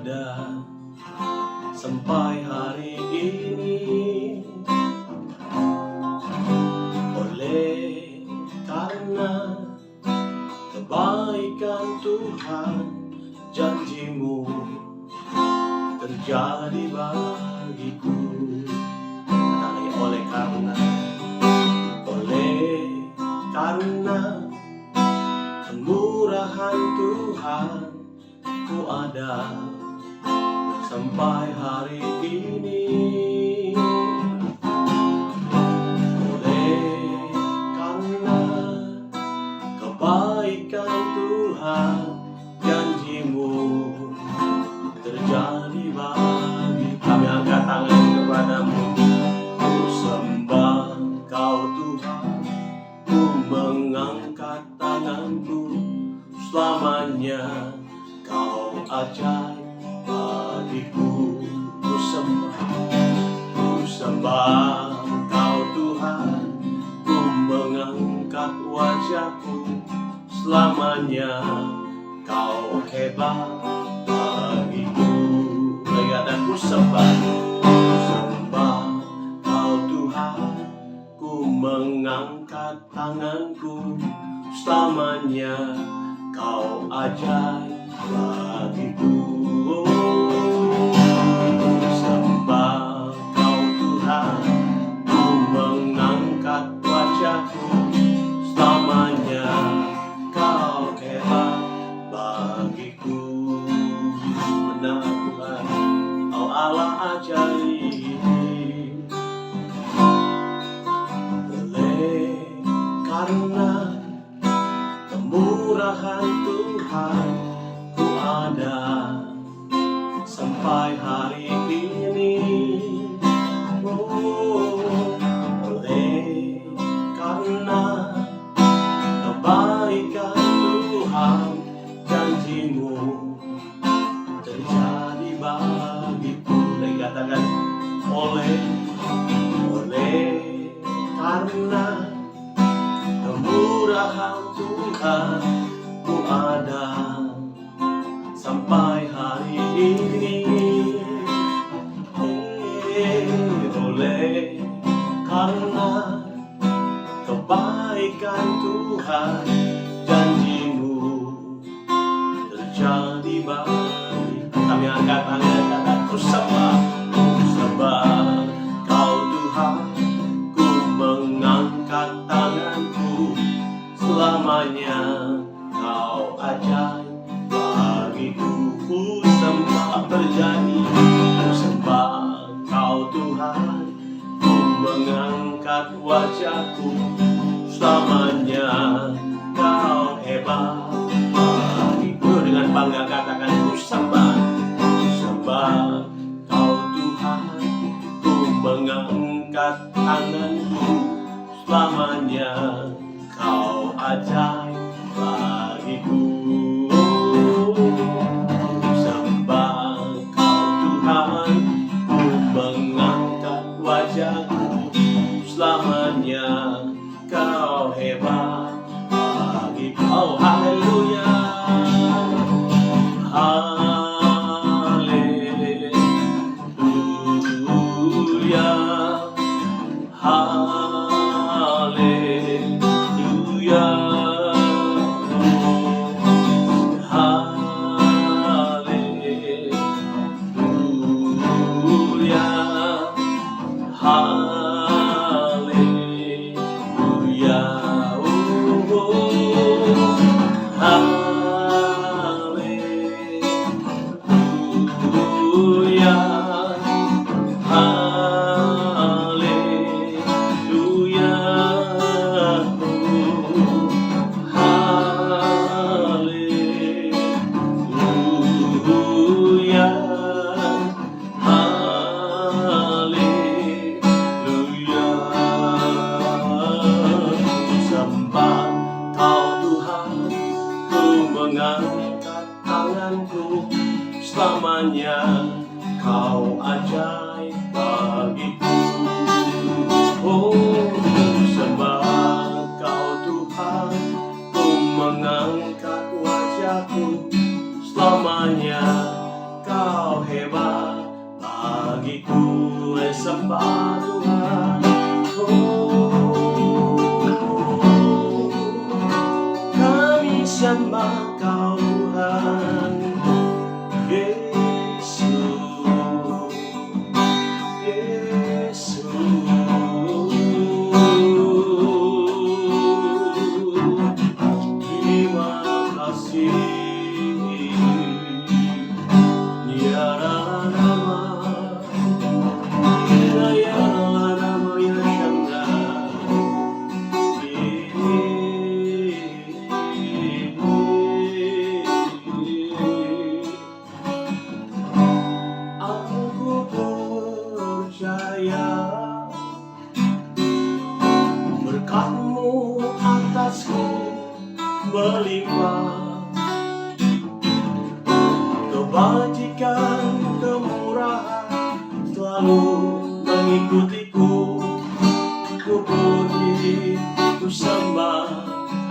ada sampai hari ini. Oleh karena kebaikan Tuhan, janji-Mu terjadi bagiku. Katakan oleh karena kemurahan Tuhan, ku ada sampai hari ini. Oleh karena kebaikan Tuhan, janji-Mu terjadi bagi kami. Angkat tangan kepadamu, ku sembah Kau Tuhan, ku mengangkat tanganku. Selamanya Kau ajaib bagiku. Ku sembah Kau Tuhan, ku mengangkat wajahku. Selamanya Kau hebat bagiku. Dan ku sembah Kau Tuhan, ku mengangkat tanganku. Selamanya Kau ajaib bagiku. Sembah Kau Tuhan, ku mengangkat wajahku. Selamanya Kau hebat bagiku. Benar Tuhan, Kau Allah ajaib. Oleh karena kemurahan Tuhan, ku ada sampai hari ini. Oleh karena kebaikan Tuhan, janji-Mu terjadi bagiku. Katakan oleh karena kemurahan Tuhan, ku ada sampai hari ini. Oleh karena kebaikan Tuhan, janji-Mu terjadi bagi kami. Angkat tangan, katakan ku sembah Kau Tuhan, ku mengangkat tanganku. Selamanya Kau ajaib bagiku. Ku sembah berjanji, ku sembah Kau Tuhan, ku mengangkat wajahku. Selamanya Kau hebat bagiku. Dengan bangga katakan ku sembah Kau Tuhan, ku mengangkat tanganku. Selamanya Kau ajaib bagiku. Sembah Kau Tuhan, ku mengangkat wajahku. Selamanya Kau hebat bagiku. Oh haleluya, haleluya, haleluya, haleluya, haleluya, mengangkat tanganku. Selamanya Kau ajaib bagiku. Oh, sembah Kau Tuhan, ku mengangkat wajahku. Selamanya Kau pujiku sembah Tuhan. Oh, kami sembah Kau Tuhan Yesus, Yesus. Terima kasih. Aku percaya berkat-Mu atasku melimpah, kebajikan, kemurahan selalu mengikutiku. Ku puji, ku sembah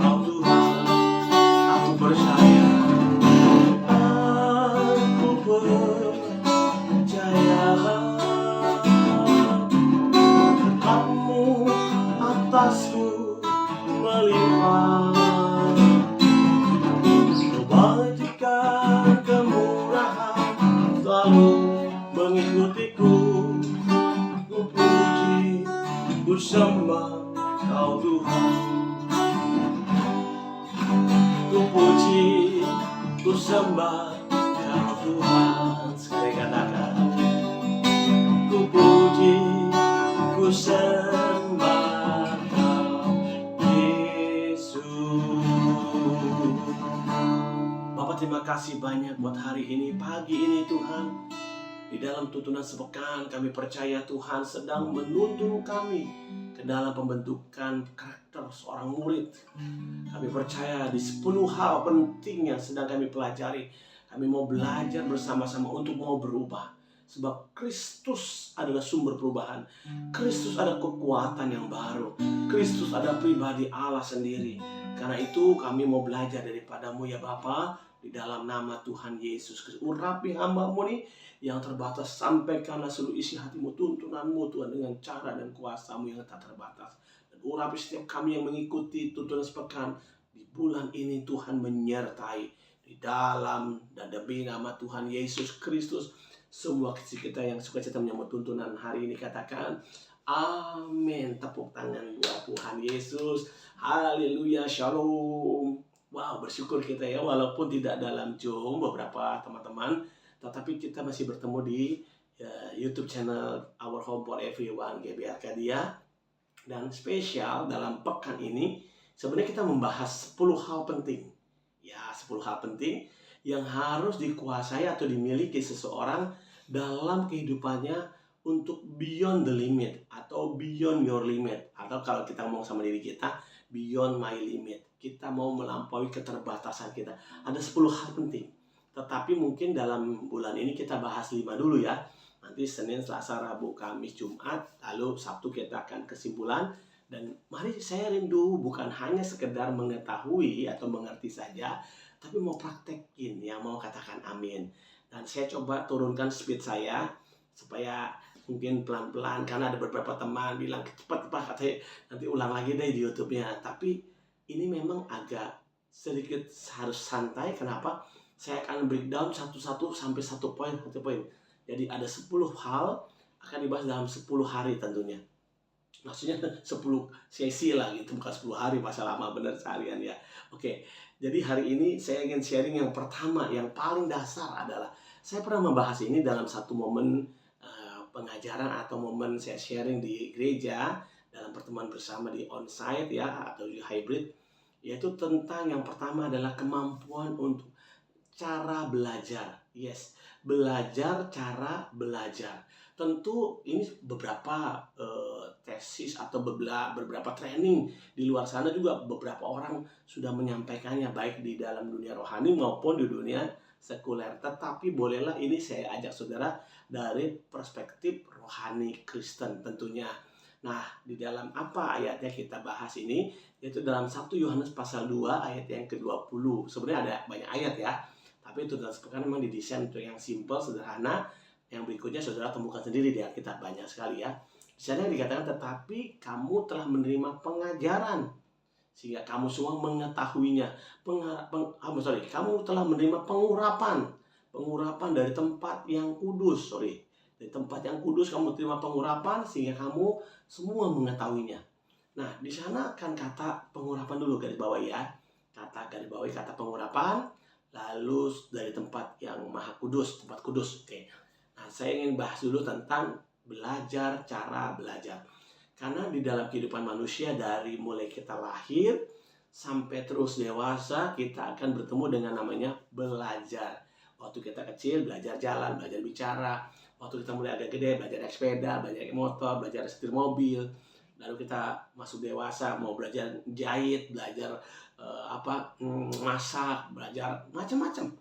Kau Tuhan. Aku percaya, aku percaya berkat-Mu atasku melimpah, kebajikan, kemurahan selalu mengikutiku. Ku puji, ku sembah Kau Tuhan. Ku puji, ku sembah Kau Tuhan. Sekali katakan, ku puji, ku sembah Kau Yesus. Bapak, terima kasih banyak buat hari ini, pagi ini Tuhan. Di dalam tuntunan sepekan kami percaya Tuhan sedang menuntun kami ke dalam pembentukan karakter seorang murid. Kami percaya di 10 hal penting yang sedang kami pelajari. Kami mau belajar bersama-sama untuk mau berubah. Sebab Kristus adalah sumber perubahan. Kristus ada kekuatan yang baru. Kristus ada pribadi Allah sendiri. Karena itu kami mau belajar daripada-Mu ya Bapa. Di dalam nama Tuhan Yesus Kristus. Urapi hamba-Mu nih yang terbatas, sampaikanlah seluruh isi hati-Mu, tuntunan-Mu Tuhan dengan cara dan kuasa-Mu yang tak terbatas. Dan urapi setiap kami yang mengikuti tuntunan sepekan di bulan ini Tuhan menyertai. Di dalam dan demi nama Tuhan Yesus Kristus, semua kecil kita yang sukacita menyambut tuntunan hari ini katakan amin. Tepuk tangan buat Tuhan Yesus. Haleluya, shalom. Wow, bersyukur kita ya, walaupun tidak dalam Zoom beberapa teman-teman, tetapi kita masih bertemu di YouTube channel Our Home for Everyone GB Arcadia. Dan spesial dalam pekan ini sebenarnya kita membahas 10 hal penting. Ya, 10 hal penting yang harus dikuasai atau dimiliki seseorang dalam kehidupannya untuk beyond the limit atau beyond your limit. Atau kalau kita ngomong sama diri kita, beyond my limit. Kita mau melampaui keterbatasan kita. Ada 10 hal penting. Tetapi mungkin dalam bulan ini kita bahas 5 dulu ya. Nanti Senin, Selasa, Rabu, Kamis, Jumat, lalu Sabtu kita akan kesimpulan. Dan mari saya rindu bukan hanya sekedar mengetahui atau mengerti saja, tapi mau praktekin ya, mau katakan amin. Dan saya coba turunkan speed saya supaya mungkin pelan-pelan, karena ada beberapa teman bilang cepat katanya nanti ulang lagi deh di YouTube-nya. Tapi ini memang agak sedikit harus santai. Kenapa? Saya akan breakdown satu-satu sampai satu poin. Jadi ada 10 hal akan dibahas dalam 10 hari tentunya. Maksudnya 10 sesi lah gitu, bukan 10 hari, masa lama bener seharian ya. Oke, jadi hari ini saya ingin sharing yang pertama, yang paling dasar adalah saya pernah membahas ini dalam satu momen pengajaran atau momen saya sharing di gereja dalam pertemuan bersama di onsite ya atau di hybrid, yaitu tentang yang pertama adalah kemampuan untuk cara belajar. Yes, belajar cara belajar. Tentu ini beberapa tesis atau beberapa training di luar sana juga beberapa orang sudah menyampaikannya, baik di dalam dunia rohani maupun di dunia sekuler. Tetapi bolehlah ini saya ajak saudara dari perspektif rohani Kristen tentunya. Nah, di dalam apa ayatnya kita bahas ini? Yaitu dalam 1 Yohanes pasal 2 ayat yang ke-20. Sebenarnya ada banyak ayat ya. Tapi itu dalam sepekan memang didesain untuk yang simple, sederhana. Yang berikutnya saudara temukan sendiri di Alkitab, banyak sekali ya. Di sana dikatakan, tetapi kamu telah menerima pengajaran sehingga kamu semua mengetahuinya. Kamu telah menerima pengurapan dari tempat yang kudus. Dari tempat yang kudus kamu terima pengurapan sehingga kamu semua mengetahuinya. Nah, di sana kan kata pengurapan dulu, garis bawah ya. Garis bawah kata pengurapan, lalu dari tempat yang maha kudus, tempat kudus. Oke. Nah, saya ingin bahas dulu tentang cara belajar. Karena di dalam kehidupan manusia, dari mulai kita lahir sampai terus dewasa, kita akan bertemu dengan namanya belajar. Waktu kita kecil, belajar jalan, belajar bicara. Waktu kita mulai agak gede, belajar naik sepeda, belajar naik motor, belajar setir mobil. Lalu kita masuk dewasa, mau belajar jahit, belajar masak, belajar macam-macam.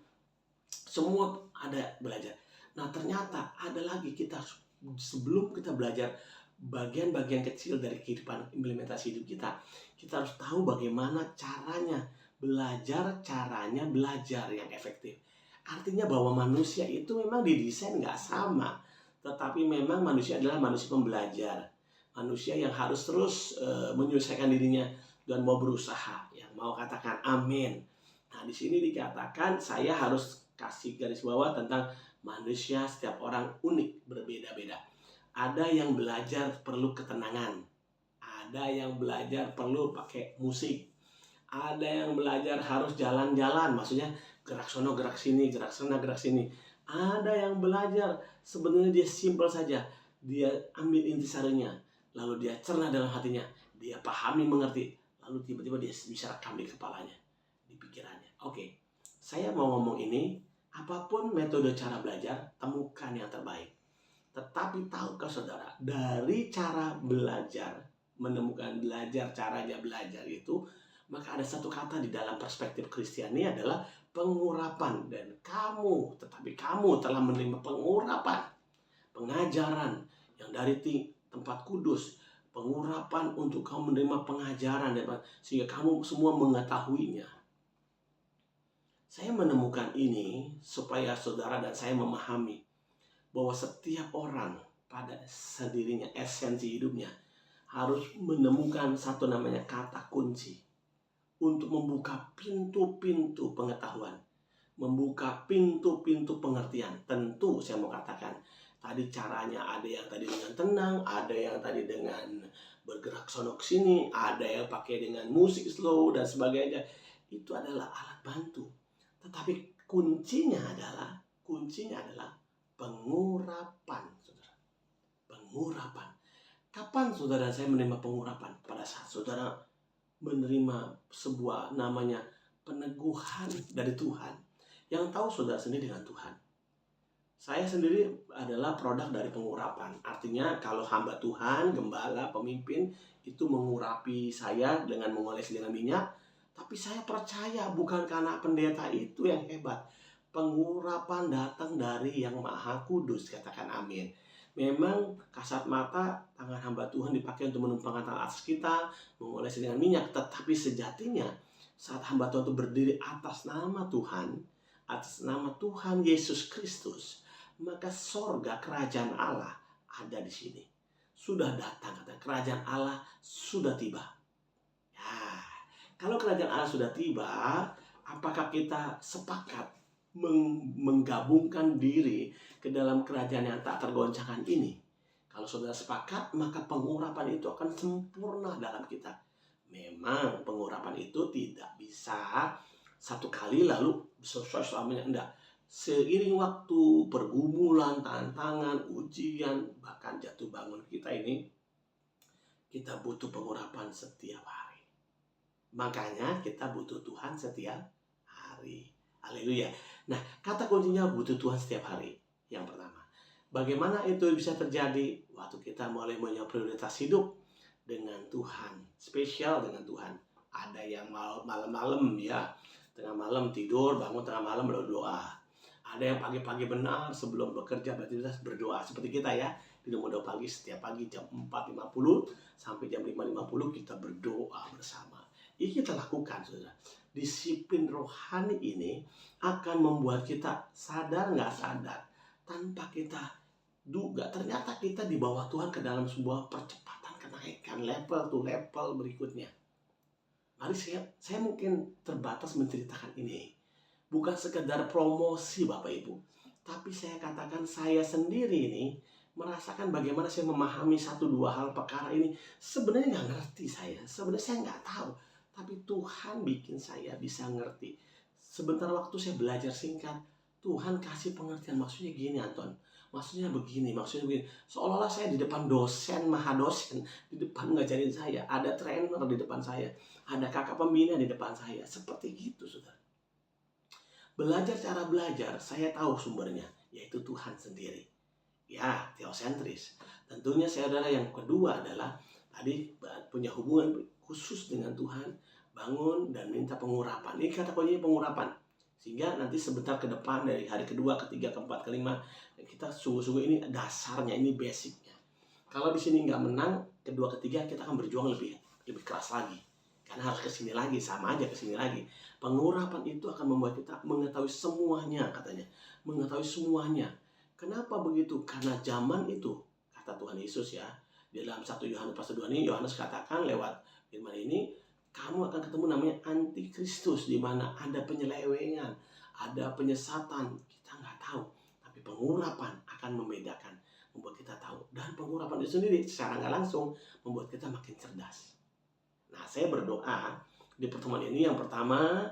Semua ada belajar. Nah, ternyata ada lagi, kita sebelum kita belajar bagian-bagian kecil dari kehidupan implementasi hidup kita harus tahu bagaimana caranya belajar yang efektif. Artinya bahwa manusia itu memang didesain nggak sama, tetapi memang manusia adalah manusia pembelajar, manusia yang harus terus menyelesaikan dirinya dan mau berusaha. Yang mau katakan amin. Nah, di sini dikatakan, saya harus kasih garis bawah tentang manusia, setiap orang unik, berbeda-beda. Ada yang belajar perlu ketenangan, ada yang belajar perlu pakai musik, ada yang belajar harus jalan-jalan, maksudnya gerak sono gerak sini, gerak sana gerak sini. Ada yang belajar sebenarnya dia simpel saja, dia ambil intisarinya, lalu dia cerna dalam hatinya, dia pahami, mengerti, lalu tiba-tiba dia bisa rekam di kepalanya, di pikirannya. Oke, saya mau ngomong ini, apapun metode cara belajar, temukan yang terbaik. Tetapi tahukah saudara, dari cara belajar, menemukan caranya belajar itu, maka ada satu kata di dalam perspektif Kristiani adalah pengurapan. Dan kamu telah menerima pengurapan, pengajaran yang dari tempat kudus, pengurapan untuk kamu menerima pengajaran, sehingga kamu semua mengetahuinya. Saya menemukan ini supaya saudara dan saya memahami bahwa setiap orang pada sendirinya, esensi hidupnya, harus menemukan satu namanya kata kunci untuk membuka pintu-pintu pengetahuan, membuka pintu-pintu pengertian. Tentu saya mau katakan, tadi caranya ada yang tadi dengan tenang, ada yang tadi dengan bergerak sono sini, ada yang pakai dengan musik slow dan sebagainya. Itu adalah alat bantu. Tetapi kuncinya adalah pengurapan, saudara. Pengurapan. Kapan saudara saya menerima pengurapan? Pada saat saudara menerima sebuah namanya peneguhan dari Tuhan. Yang tahu saudara sendiri dengan Tuhan. Saya sendiri adalah produk dari pengurapan. Artinya kalau hamba Tuhan, gembala, pemimpin itu mengurapi saya dengan mengolesi dengan minyak, tapi saya percaya bukan karena pendeta itu yang hebat. Pengurapan datang dari yang maha kudus, katakan amin. Memang kasat mata tangan hamba Tuhan dipakai untuk menumpangkan tangan atas kita, mengolesi dengan minyak. Tetapi sejatinya saat hamba Tuhan itu berdiri atas nama Tuhan Yesus Kristus, maka sorga, kerajaan Allah ada di sini. Sudah datang, kata kerajaan Allah sudah tiba. Ya, kalau kerajaan Allah sudah tiba, apakah kita sepakat menggabungkan diri ke dalam kerajaan yang tak tergoncangkan ini? Kalau saudara sepakat, maka pengurapan itu akan sempurna dalam kita. Memang pengurapan itu tidak bisa satu kali lalu sesuai selamanya, enggak. Seiring waktu, pergumulan, tantangan, ujian, bahkan jatuh bangun kita ini, kita butuh pengurapan setiap hari. Makanya kita butuh Tuhan setiap hari. Haleluya. Nah, kata kuncinya butuh Tuhan setiap hari. Yang pertama, bagaimana itu bisa terjadi? Waktu kita mulai punya prioritas hidup dengan Tuhan, spesial dengan Tuhan. Ada yang malam-malam ya, tengah malam tidur, bangun tengah malam berdoa. Ada yang pagi-pagi benar sebelum bekerja beraktivitas berdoa. Seperti kita ya, di Doa Pagi setiap pagi jam 4.50 sampai jam 5.50 kita berdoa bersama. Ini kita lakukan, saudara. Disiplin rohani ini akan membuat kita sadar nggak sadar tanpa kita duga, ternyata kita dibawa Tuhan ke dalam sebuah percepatan kenaikan level to level berikutnya. Mari saya mungkin terbatas menceritakan ini. Bukan sekedar promosi Bapak Ibu, tapi saya katakan saya sendiri ini merasakan bagaimana saya memahami satu dua hal perkara ini. Sebenarnya nggak ngerti sebenarnya saya nggak tahu. Tapi Tuhan bikin saya bisa ngerti. Sebentar waktu saya belajar singkat, Tuhan kasih pengertian. Maksudnya gini Anton, maksudnya begini. Seolah-olah saya di depan dosen, mahadosen, di depan ngajarin saya. Ada trainer di depan saya, ada kakak pembina di depan saya. Seperti gitu saudara. Belajar cara belajar, saya tahu sumbernya, yaitu Tuhan sendiri. Ya, teosentris. Tentunya saudara yang kedua adalah tadi punya hubungan khusus dengan Tuhan, bangun dan minta pengurapan. Ini kata kuncinya pengurapan. Sehingga nanti sebentar ke depan dari hari kedua, ketiga, keempat, kelima, kita sungguh-sungguh ini dasarnya, ini basicnya. Kalau di sini nggak menang, kedua, ketiga kita akan berjuang lebih keras lagi. Karena harus kesini lagi, sama aja kesini lagi. Pengurapan itu akan membuat kita mengetahui semuanya katanya. Mengetahui semuanya. Kenapa begitu? Karena zaman itu, kata Tuhan Yesus ya, di dalam 1 Yohanes pasal 2 ini, Yohanes katakan lewat firman ini, kamu akan ketemu namanya antikristus, di mana ada penyelewengan, ada penyesatan, kita nggak tahu. Tapi pengurapan akan membedakan, membuat kita tahu. Dan pengurapan itu sendiri secara nggak langsung membuat kita makin cerdas. Nah, saya berdoa di pertemuan ini yang pertama,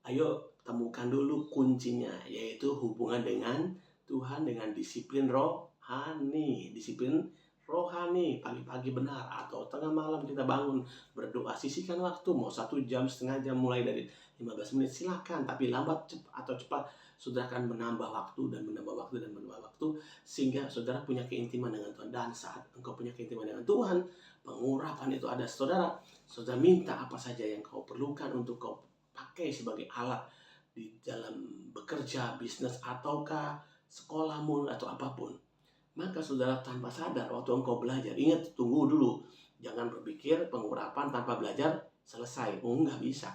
ayo temukan dulu kuncinya, yaitu hubungan dengan Tuhan, dengan disiplin rohani. Disiplin rohani, pagi-pagi benar atau tengah malam kita bangun berdoa, sisihkan waktu, mau 1 jam, setengah jam, mulai dari 15 menit silakan, tapi lambat atau cepat saudara akan menambah waktu dan menambah waktu dan menambah waktu, sehingga saudara punya keintiman dengan Tuhan. Dan saat engkau punya keintiman dengan Tuhan, pengurapan itu ada saudara minta apa saja yang kau perlukan untuk kau pakai sebagai alat di dalam bekerja, bisnis, ataukah sekolahmu atau apapun. Maka saudara tanpa sadar waktu engkau belajar, ingat, tunggu dulu, jangan berpikir pengurapan tanpa belajar selesai. Nggak bisa.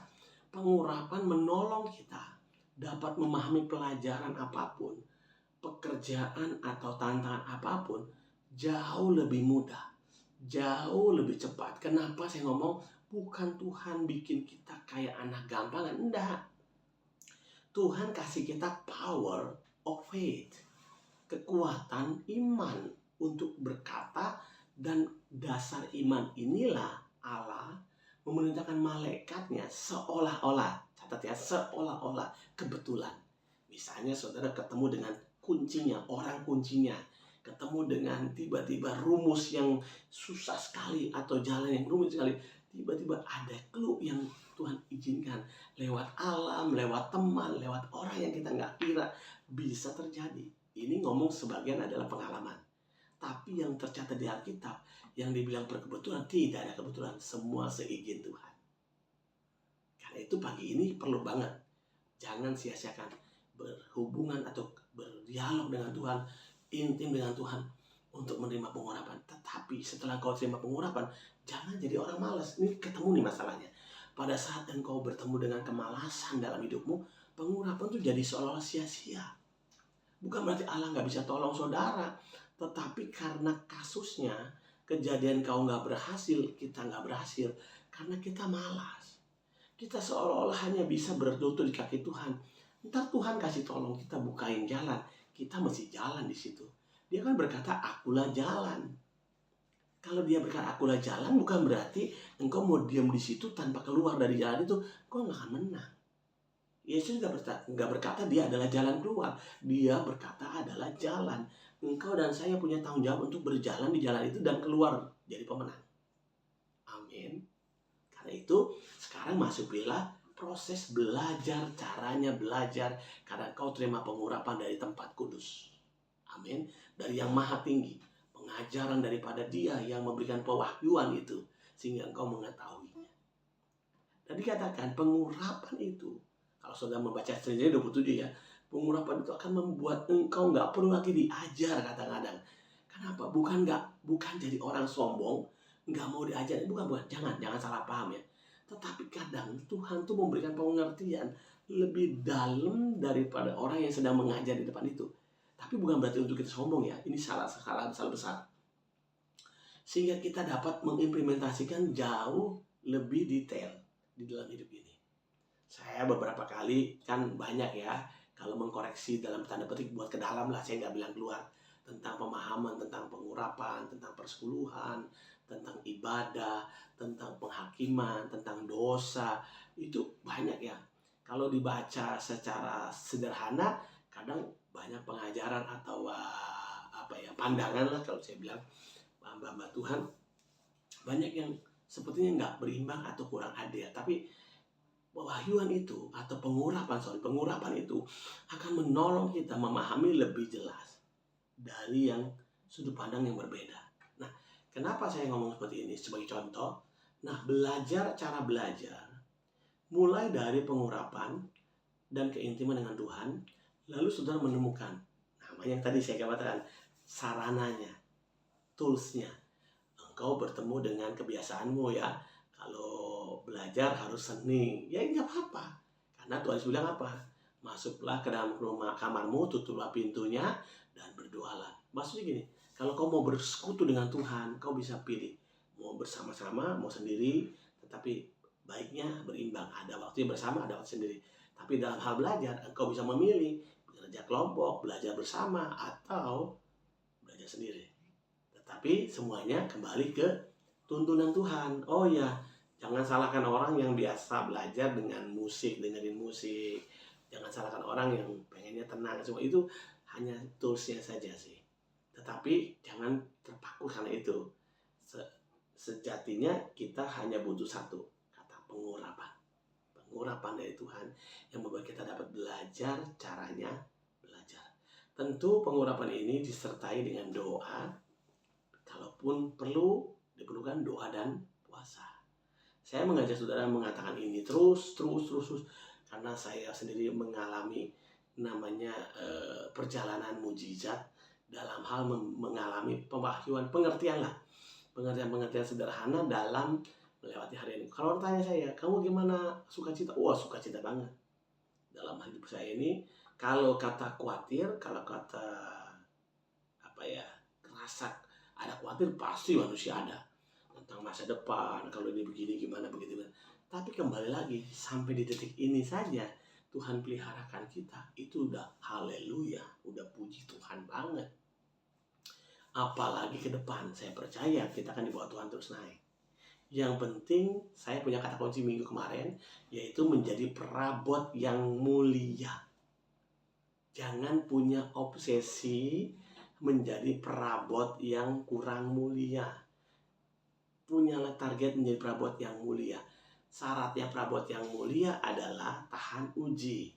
Pengurapan menolong kita dapat memahami pelajaran apapun, pekerjaan atau tantangan apapun jauh lebih mudah, jauh lebih cepat. Kenapa saya ngomong bukan Tuhan bikin kita kayak anak gampangan, enggak. Tuhan kasih kita power of faith, kekuatan iman untuk berkata, dan dasar iman inilah Allah memerintahkan malaikatnya seolah-olah, catat ya, seolah-olah kebetulan. Misalnya saudara ketemu dengan kuncinya, orang kuncinya, ketemu dengan tiba-tiba rumus yang susah sekali atau jalan yang rumit sekali, tiba-tiba ada clue yang Tuhan izinkan lewat alam, lewat teman, lewat orang yang kita nggak kira bisa terjadi. Ini ngomong sebagian adalah pengalaman. Tapi yang tercatat di Alkitab, yang dibilang berkebetulan, tidak ada kebetulan. Semua seizin Tuhan. Karena itu pagi ini perlu banget. Jangan sia-siakan berhubungan atau berdialog dengan Tuhan, intim dengan Tuhan untuk menerima pengurapan. Tetapi setelah kau terima pengurapan, jangan jadi orang malas. Ini ketemu nih masalahnya. Pada saat engkau bertemu dengan kemalasan dalam hidupmu, pengurapan itu jadi seolah-olah sia-sia. Bukan berarti Allah nggak bisa tolong saudara, tetapi karena kasusnya, kejadian kau nggak berhasil, kita nggak berhasil, karena kita malas. Kita seolah-olah hanya bisa berlutut di kaki Tuhan. Ntar Tuhan kasih tolong kita bukain jalan, kita mesti jalan di situ. Dia kan berkata, akulah jalan. Kalau dia berkata akulah jalan, bukan berarti engkau mau diam di situ tanpa keluar dari jalan itu, kau nggak akan menang. Yesus nggak berkata dia adalah jalan keluar. Dia berkata adalah jalan. Engkau dan saya punya tanggung jawab untuk berjalan di jalan itu dan keluar jadi pemenang. Amin. Karena itu sekarang masukilah proses belajar, caranya belajar. Karena kau terima pengurapan dari tempat kudus. Amin. Dari yang maha tinggi. Pengajaran daripada dia yang memberikan pewahyuan itu. Sehingga engkau mengetahuinya. Dan dikatakan pengurapan itu, kalau saudara membaca Ibrani 27 ya, pengurapan itu akan membuat engkau nggak perlu lagi diajar kadang-kadang. Kenapa? Bukan jadi orang sombong, nggak mau diajar. Bukan. Jangan salah paham ya. Tetapi kadang Tuhan tuh memberikan pengertian lebih dalam daripada orang yang sedang mengajar di depan itu. Tapi bukan berarti untuk kita sombong ya, ini salah besar. Sehingga kita dapat mengimplementasikan jauh lebih detail di dalam hidup ini. Saya beberapa kali kan banyak ya, kalau mengkoreksi dalam tanda petik buat ke dalam lah, saya nggak bilang keluar, tentang pemahaman, tentang pengurapan, tentang persepuluhan, tentang ibadah, tentang penghakiman, tentang dosa, itu banyak ya. Kalau dibaca secara sederhana, kadang banyak pengajaran atau pandangan lah kalau saya bilang, hamba-hamba Tuhan banyak yang sepertinya nggak berimbang atau kurang adil. Tapi pewahyuan itu atau pengurapan itu akan menolong kita memahami lebih jelas dari yang sudut pandang yang berbeda. Nah, kenapa saya ngomong seperti ini sebagai contoh? Nah, cara belajar mulai dari pengurapan dan keintiman dengan Tuhan, lalu saudara menemukan yang tadi saya katakan, sarananya, toolsnya. Engkau bertemu dengan kebiasaanmu ya. Kalau belajar harus seni, ya nggak apa-apa. Karena Tuhan Yesus bilang apa? Masuklah ke dalam rumah kamarmu, tutuplah pintunya, dan berdoalah. Maksudnya gini, kalau kau mau bersekutu dengan Tuhan, kau bisa pilih. Mau bersama-sama, mau sendiri, tetapi baiknya berimbang. Ada waktu bersama, ada waktu sendiri. Tapi dalam hal belajar, engkau bisa memilih bekerja kelompok, belajar bersama, atau belajar sendiri. Tetapi semuanya kembali ke tuntunan Tuhan. Oh ya, jangan salahkan orang yang biasa belajar dengan musik, dengerin musik. Jangan salahkan orang yang pengennya tenang. Semua itu hanya toolsnya saja sih. Tetapi jangan terpaku karena itu. Sejatinya kita hanya butuh satu, kata pengurapan. Pengurapan dari Tuhan yang membuat kita dapat belajar caranya belajar. Tentu pengurapan ini disertai dengan doa. Kalaupun diperlukan doa dan puasa. Saya mengajak saudara mengatakan ini terus karena saya sendiri mengalami namanya perjalanan mujizat dalam hal mengalami pewahyuan, pengertian sederhana dalam melewati hari ini. Kalau tanya saya, kamu gimana sukacita? Wah, sukacita banget dalam hidup saya ini. Kalau kata khawatir, kalau kata rasa ada khawatir, pasti manusia ada tentang masa depan, kalau ini begini gimana begitu. Tapi kembali lagi, sampai di detik ini saja Tuhan peliharakan kita, itu udah haleluya, udah puji Tuhan banget. Apalagi ke depan, saya percaya kita akan dibawa Tuhan terus naik. Yang penting, saya punya kata kunci minggu kemarin, yaitu menjadi perabot yang mulia. Jangan punya obsesi menjadi perabot yang kurang mulia. Punyalah target menjadi perabot yang mulia. Syaratnya perabot yang mulia adalah tahan uji.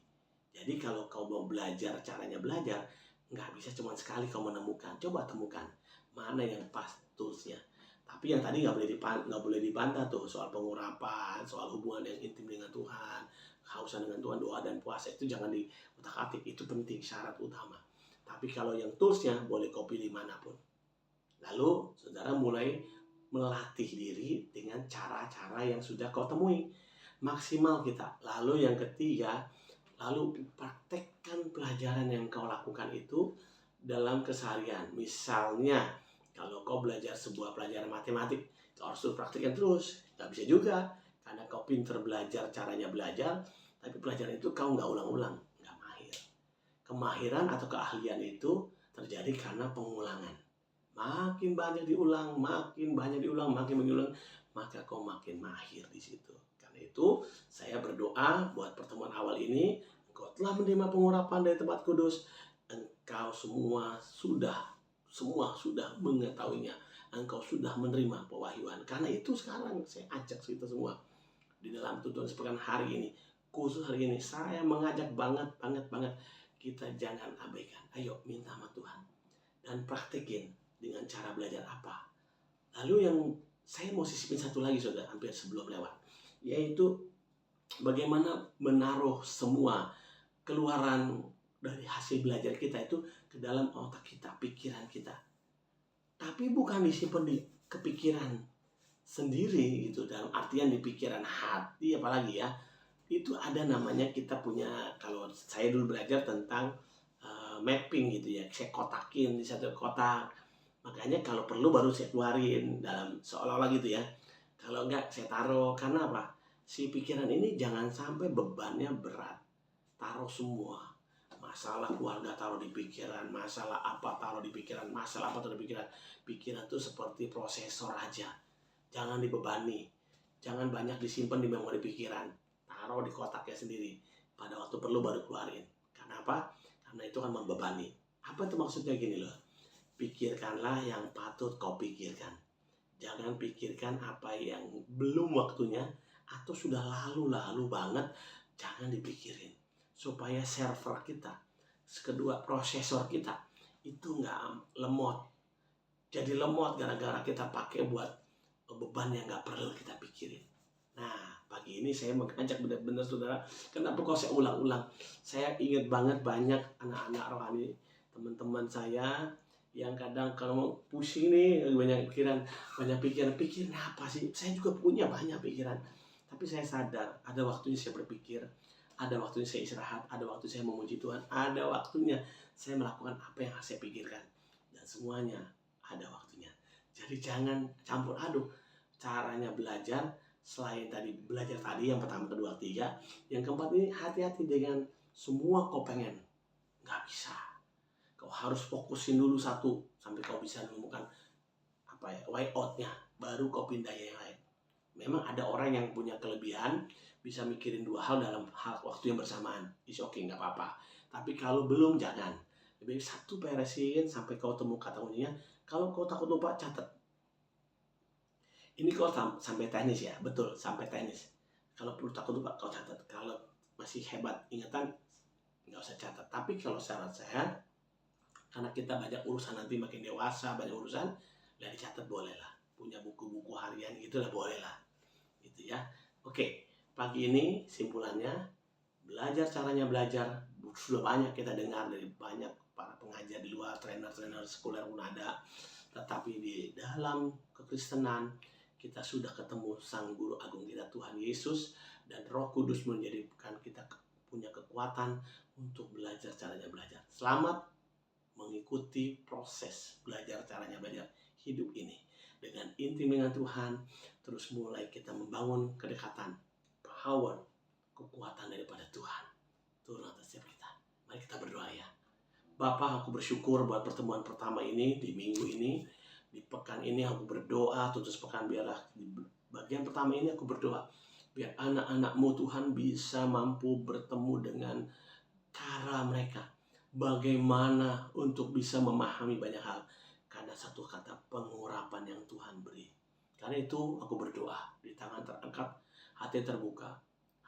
Jadi kalau kau mau belajar, caranya belajar, nggak bisa cuma sekali kau menemukan. Coba temukan mana yang pas toolsnya. Tapi yang tadi nggak boleh dibantah tuh, soal pengurapan, soal hubungan yang intim dengan Tuhan, kehausan dengan Tuhan, doa dan puasa, itu jangan diutak-atik, itu penting, syarat utama. Tapi kalau yang toolsnya boleh kau pilih manapun. Lalu saudara mulai melatih diri dengan cara-cara yang sudah kau temui. Maksimal kita. Lalu yang ketiga, lalu praktekkan pelajaran yang kau lakukan itu dalam keseharian. Misalnya, kalau kau belajar sebuah pelajaran matematik, kau harus praktikkan terus. Gak bisa juga, karena kau pinter belajar, caranya belajar, tapi pelajaran itu kau nggak ulang-ulang, nggak mahir. Kemahiran atau keahlian itu terjadi karena pengulangan. Makin banyak diulang, maka kau makin mahir di situ. Karena itu, saya berdoa buat pertemuan awal ini, engkau telah menerima pengurapan dari tempat kudus, engkau semua sudah mengetahuinya, engkau sudah menerima pewahyuan. Karena itu sekarang saya ajak kita semua di dalam tujuan sepekan hari ini, khusus hari ini, saya mengajak banget kita jangan abaikan. Ayo minta sama Tuhan dan praktekin dengan cara belajar apa. Lalu yang saya mau sisipin satu lagi saudara, hampir sebelum lewat, yaitu bagaimana menaruh semua keluaran dari hasil belajar kita itu ke dalam otak kita, pikiran kita. Tapi bukan disimpan di kepikiran sendiri gitu, dalam artian di pikiran hati apalagi ya. Itu ada namanya, kita punya, kalau saya dulu belajar tentang mapping gitu ya, saya kotakin di satu kotak. Makanya kalau perlu baru saya keluarin dalam seolah-olah gitu ya. Kalau enggak saya taruh, karena apa? Si pikiran ini jangan sampai bebannya berat. Taruh semua. Masalah keluarga taruh di pikiran, masalah apa taruh di pikiran, masalah apa taruh di pikiran. Pikiran itu seperti prosesor aja. Jangan dibebani. Jangan banyak disimpan di memori pikiran. Taruh di kotaknya sendiri. Pada waktu perlu baru keluarin. Karena apa? Karena itu kan membebani. Apa itu maksudnya gini loh. Pikirkanlah yang patut kau pikirkan. Jangan pikirkan apa yang belum waktunya atau sudah lalu-lalu banget. Jangan dipikirin. Supaya server kita, kedua prosesor kita, itu nggak lemot. Jadi lemot gara-gara kita pakai buat beban yang nggak perlu kita pikirin. Nah, pagi ini saya mengajak benar-benar saudara, kenapa kok saya ulang-ulang? Saya ingat banget banyak anak-anak rohani, teman-teman saya, yang kadang kalau mau pusing nih, banyak pikiran apa sih? Saya juga punya banyak pikiran. Tapi saya sadar, ada waktunya saya berpikir, ada waktunya saya istirahat, ada waktu saya memuji Tuhan, ada waktunya saya melakukan apa yang saya pikirkan. Dan semuanya ada waktunya. Jadi jangan campur aduk. Caranya belajar, selain tadi belajar tadi yang pertama, kedua, ketiga, yang keempat ini hati-hati dengan semua kau pengen. Nggak bisa. Kau harus fokusin dulu satu sampai kau bisa menemukan way out-nya, baru kau pindah yang lain. Memang ada orang yang punya kelebihan bisa mikirin dua hal dalam waktu yang bersamaan. It's okay, nggak apa-apa. Tapi kalau belum, jangan. Lebih satu beresin sampai kau temu kata kuncinya. Kalau kau takut lupa, catat. Ini kau sampai teknis ya, betul, sampai teknis. Kalau perlu takut lupa, kau catat. Kalau masih hebat ingatan, nggak usah catat. Tapi kalau syarat sehat, karena kita banyak urusan nanti makin dewasa, banyak urusan, ya dicatat boleh lah. Punya buku-buku harian gitu lah, boleh lah. Gitu ya. Oke, pagi ini simpulannya, belajar caranya belajar. Sudah banyak kita dengar dari banyak para pengajar di luar, trainer-trainer sekuler pun ada. Tetapi di dalam kekristenan, kita sudah ketemu Sang Guru Agung kita, Tuhan Yesus, dan Roh Kudus menjadikan kita punya kekuatan untuk belajar caranya belajar. Selamat mengikuti proses belajar caranya belajar hidup ini. Dengan intim dengan Tuhan, terus mulai kita membangun kedekatan, power, kekuatan daripada Tuhan turun atas setiap kita. Mari kita berdoa ya. Bapa, aku bersyukur buat pertemuan pertama ini, di minggu ini, di pekan ini aku berdoa, tutus pekan biarlah di bagian pertama ini aku berdoa, biar anak-anak-Mu Tuhan bisa mampu bertemu dengan cara mereka, bagaimana untuk bisa memahami banyak hal, karena satu kata pengurapan yang Tuhan beri. Karena itu aku berdoa, di tangan terangkat, hati terbuka,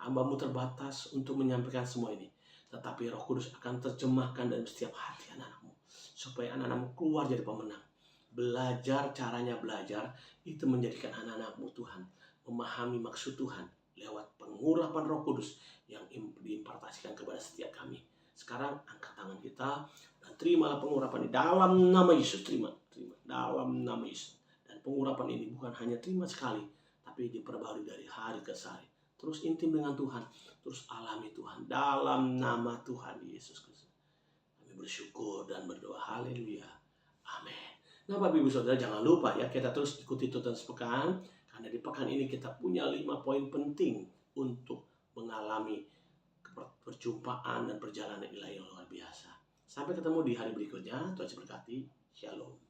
hamba-Mu terbatas untuk menyampaikan semua ini. Tetapi Roh Kudus akan terjemahkan dalam setiap hati anak-anak-Mu, supaya anak-anak-Mu keluar jadi pemenang. Belajar caranya belajar, itu menjadikan anak-anak-Mu Tuhan memahami maksud Tuhan lewat pengurapan Roh Kudus yang diimpartasikan kepada setiap kami. Sekarang angkat tangan kita dan terimalah pengurapan di dalam nama Yesus. Terima dalam nama Yesus. Dan pengurapan ini bukan hanya terima sekali, tapi diperbarui dari hari ke hari. Terus intim dengan Tuhan, terus alami Tuhan dalam nama Tuhan Yesus Kristus. Kami bersyukur dan berdoa, haleluya, amin. Nah Bapak Ibu Saudara, jangan lupa ya, kita terus ikuti tutupan sepekan, karena di pekan ini kita punya 5 poin penting untuk mengalami perjumpaan dan perjalanan ilahi yang luar biasa. Sampai ketemu di hari berikutnya. Tuhan berkati. Shalom.